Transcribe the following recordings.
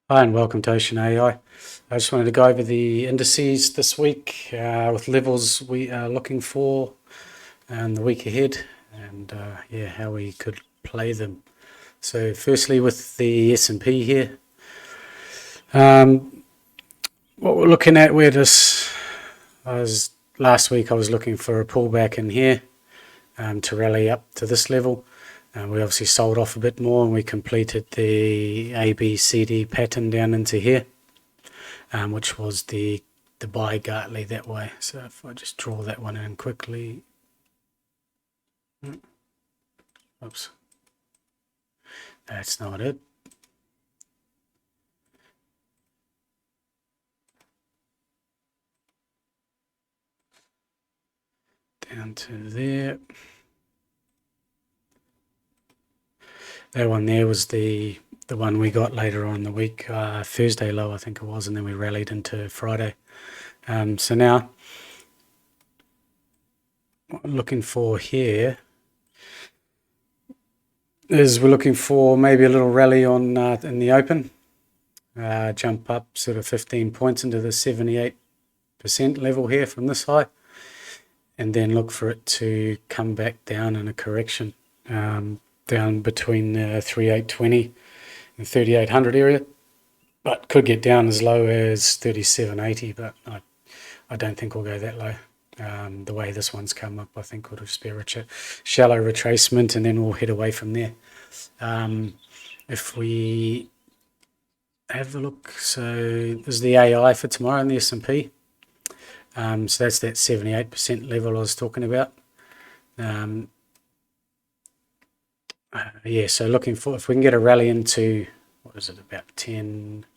Hi and welcome to oceanai. I just wanted to go over the indices this week with levels we are looking for and the week ahead, and yeah, how we could play them. So firstly with the S&P here, what we're looking at, last week I was looking for a pullback in here to rally up to this level. We obviously sold off a bit more and we completed the ABCD pattern down into here, which was the buy Gartley that way. So if I just draw that one in quickly. Oops. That's not it. Down to there. That one there was the one we got later on in the week, Thursday low I think it was, and then we rallied into Friday. So now what we're looking for here is we're looking for maybe a little rally on in the open, jump up sort of 15 points into the 78% level here from this high, and then look for it to come back down in a correction down between 3820 and 3800 area, but could get down as low as 3780, but I don't think we'll go that low. The way this one's come up, I think it'll just be a shallow retracement, and then we'll head away from there. If we have a look, so there's the AI for tomorrow in the S&P. So that's that 78% level I was talking about. Yeah, so looking for, if we can get a rally into, what is it, about 10,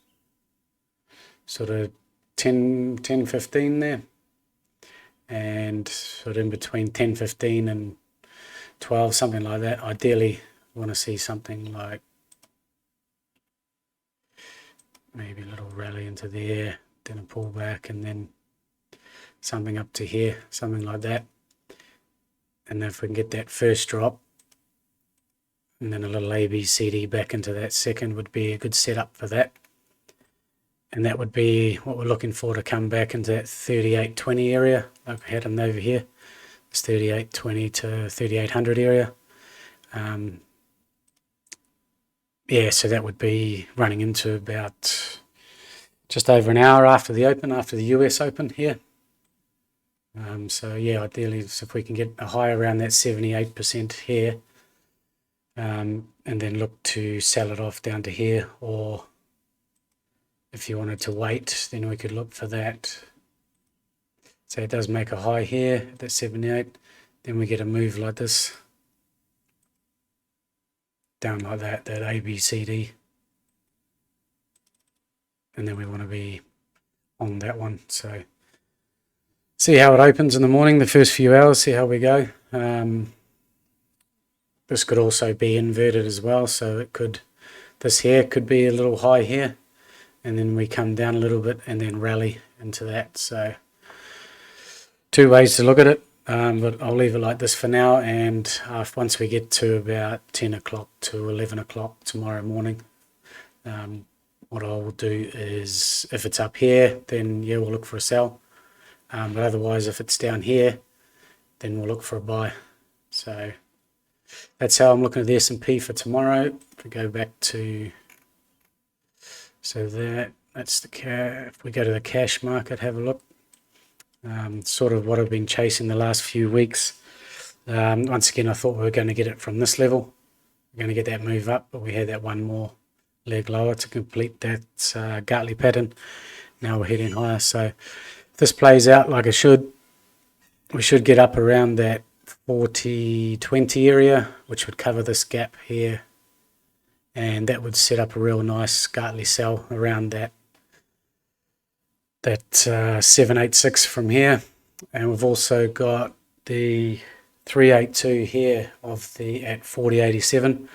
sort of 10.15 there, and sort of in between 10.15 and 12, something like that. Ideally want to see something like maybe a little rally into there, then a pullback, and then something up to here, something like that. And if we can get that first drop and then a little ABCD back into that second, would be a good setup for that. And that would be what we're looking for, to come back into that 3820 area, like I had them over here. It's 3820 to 3800 area. Yeah, so that would be running into about just over an hour after the open, after the US Open here. So yeah, ideally if we can get a high around that 78% here, and then look to sell it off down to here, or if you wanted to wait, then we could look for that. So it does make a high here at that 78, then we get a move like this down like that ABCD, and then we want to be on that one. So see how it opens in the morning, the first few hours, see how we go. This could also be inverted as well, so it could, this here could be a little high here, and then we come down a little bit and then rally into that. So two ways to look at it, but I'll leave it like this for now, and once we get to about 10 o'clock to 11 o'clock tomorrow morning, what I will do is, if it's up here, then yeah, we'll look for a sell, but otherwise if it's down here, then we'll look for a buy. So that's how I'm looking at the S&P for tomorrow. If we go back to, so that's the if we go to the cash market, have a look. Sort of what I've been chasing the last few weeks. Once again, I thought we were going to get it from this level. We're going to get that move up, but we had that one more leg lower to complete that Gartley pattern. Now we're heading higher. So if this plays out like it should, we should get up around that 40-20 area, which would cover this gap here, and that would set up a real nice Gartley sell around that 786 from here. And we've also got the 382 here of the at 40.87,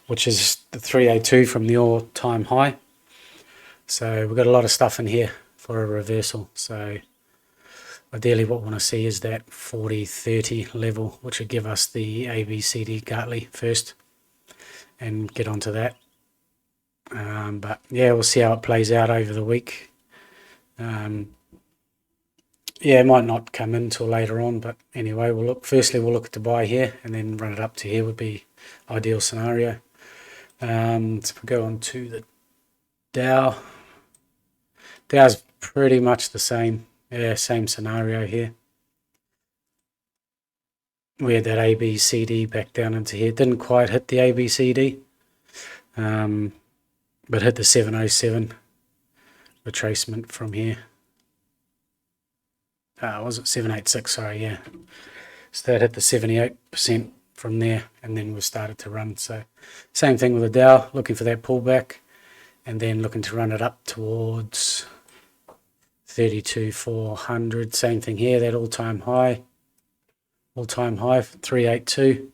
which is the 382 from the all-time high. So we've got a lot of stuff in here for a reversal. So ideally what we want to see is that 40.30 level, which would give us the ABCD Gartley first, and get onto that. But yeah, we'll see how it plays out over the week. Yeah, it might not come in till later on, but anyway, we'll look. Firstly, we'll look at the buy here, and then run it up to here would be ideal scenario. So if we go on to the Dow, Dow's pretty much the same. Yeah, same scenario here. We had that ABCD back down into here. Didn't quite hit the ABCD, but hit the 707 retracement from here. Was it 786? Sorry, yeah. So that hit the 78% from there, and then we started to run. So same thing with the Dow, looking for that pullback, and then looking to run it up towards 32,400. Same thing here, that all-time high. All-time high 382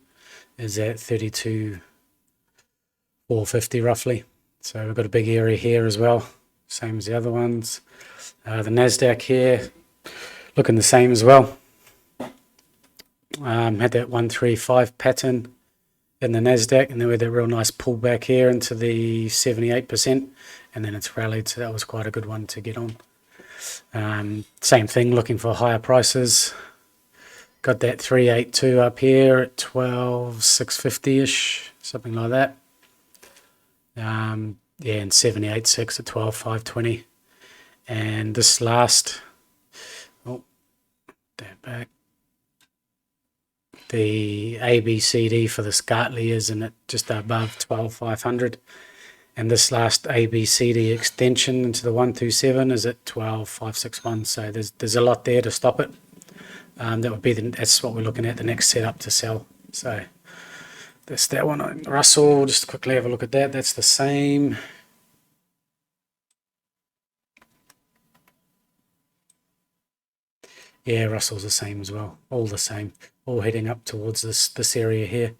is at 32,450 roughly. So we've got a big area here as well, same as the other ones. The NASDAQ here, looking the same as well. Had that 135 pattern in the NASDAQ, and then we had that real nice pullback here into the 78%, and then it's rallied, so that was quite a good one to get on. Same thing, looking for higher prices. Got that 382 up here at 12,650-ish, something like that. Yeah, and 78.6 at 12,520. And this last, that back. The ABCD for the Scartley is in at just above 12,500. And this last ABCD extension into the 127 is at 12,561. So there's a lot there to stop it. That would be that's what we're looking at, the next setup to sell. So that's that one. Russell, just quickly have a look at that. That's the same. Yeah, Russell's the same as well. All the same. All heading up towards this area here.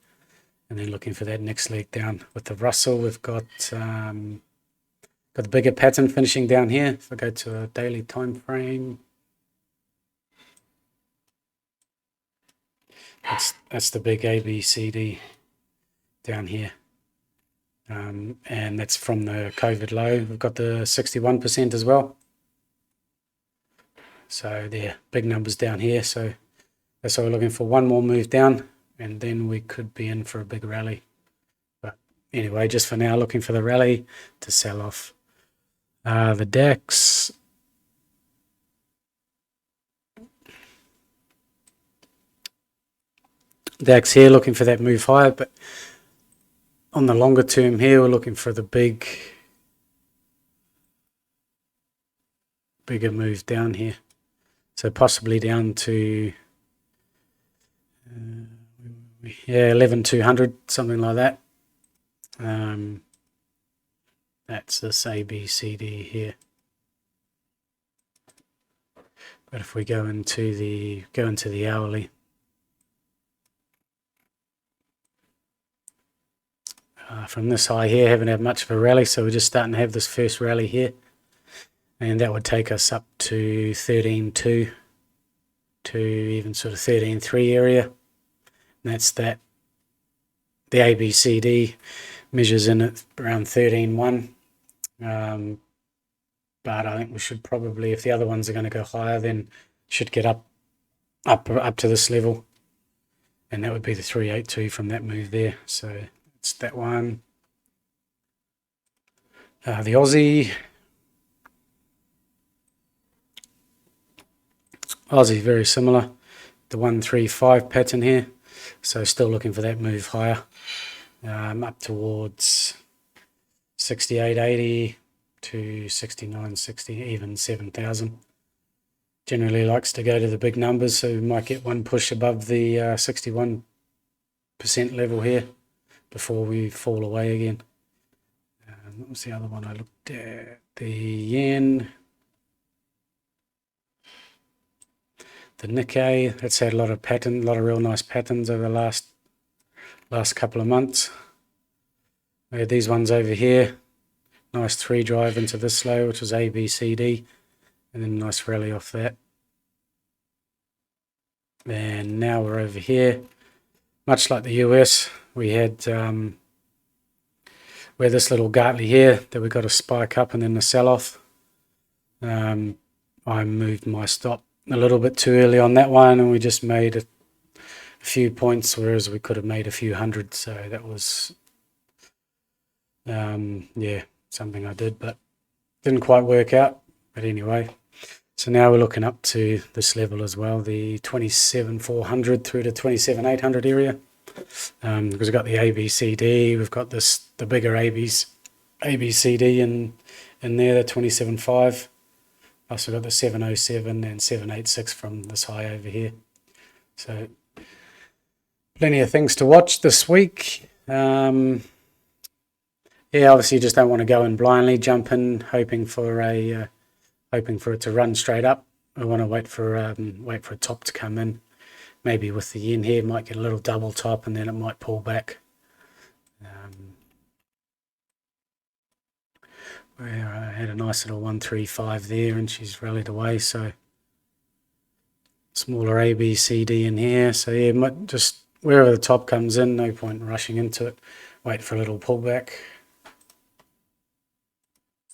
And then looking for that next leg down. With the Russell, we've got the bigger pattern finishing down here. If I go to a daily time frame, that's the big ABCD down here. And that's from the COVID low. We've got the 61% as well. So they're big numbers down here. So that's why we're looking for one more move down, and then we could be in for a big rally. But anyway, just for now, looking for the rally to sell off. The DAX. DAX here, looking for that move higher, but on the longer term here, we're looking for the bigger move down here. So possibly down to 11,200, something like that. That's this ABCD here. But if we go into the hourly, from this high here, haven't had much of a rally, so we're just starting to have this first rally here. And that would take us up to 13.2 to even sort of 13.3 area. And that's that. The ABCD measures in at around 13.1. But I think we should probably, if the other ones are going to go higher, then should get up to this level. And that would be the 382 from that move there. So it's that one. The Aussie, very similar. The 135 pattern here. So still looking for that move higher. Up towards 68.80 to 69.60, even 7,000. Generally likes to go to the big numbers, so we might get one push above the 61% level here before we fall away again. What was the other one I looked at? The yen. The Nikkei, that's had a lot of real nice patterns over the last couple of months. We had these ones over here. Nice 3 drive into this low, which was ABCD, and then a nice rally off that. And now we're over here. Much like the US, we had where this little Gartley here that we got a spike up and then the sell-off. I moved my stop a little bit too early on that one, and we just made a few points, whereas we could have made a few hundred. So that was yeah, something I did, but didn't quite work out. But anyway, so now we're looking up to this level as well, the 27,400 through to 27,800 area, because we've got the ABCD, we've got the bigger ABCD in there, the 27.5. Also got the 707 and 786 from this high over here. So plenty of things to watch this week. Yeah, obviously you just don't want to go in blindly, jump in hoping for it to run straight up. I want to wait for a top to come in. Maybe with the yen here, might get a little double top and then it might pull back. Where I had a nice little 135 there and she's rallied away, so smaller A, B, C, D in here. So yeah, might just wherever the top comes in, no point in rushing into it. Wait for a little pullback.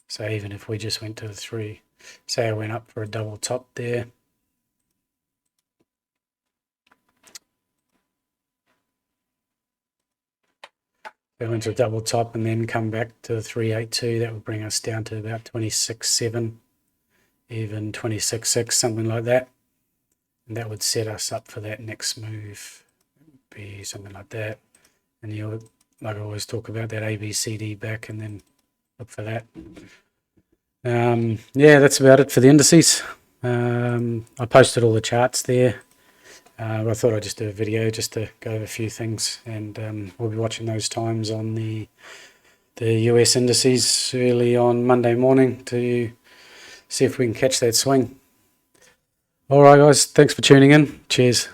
So even if we just went to the 3, say I went up for a double top there. If I went to a double top and then come back to the 382, that would bring us down to about 26.7, even 26.6, something like that. And that would set us up for that next move. It would be something like that. And you'll, like I always talk about, that ABCD back and then look for that. Yeah, that's about it for the indices. I posted all the charts there. I thought I'd just do a video just to go over a few things, and we'll be watching those times on the US indices early on Monday morning to see if we can catch that swing. All right, guys, thanks for tuning in. Cheers.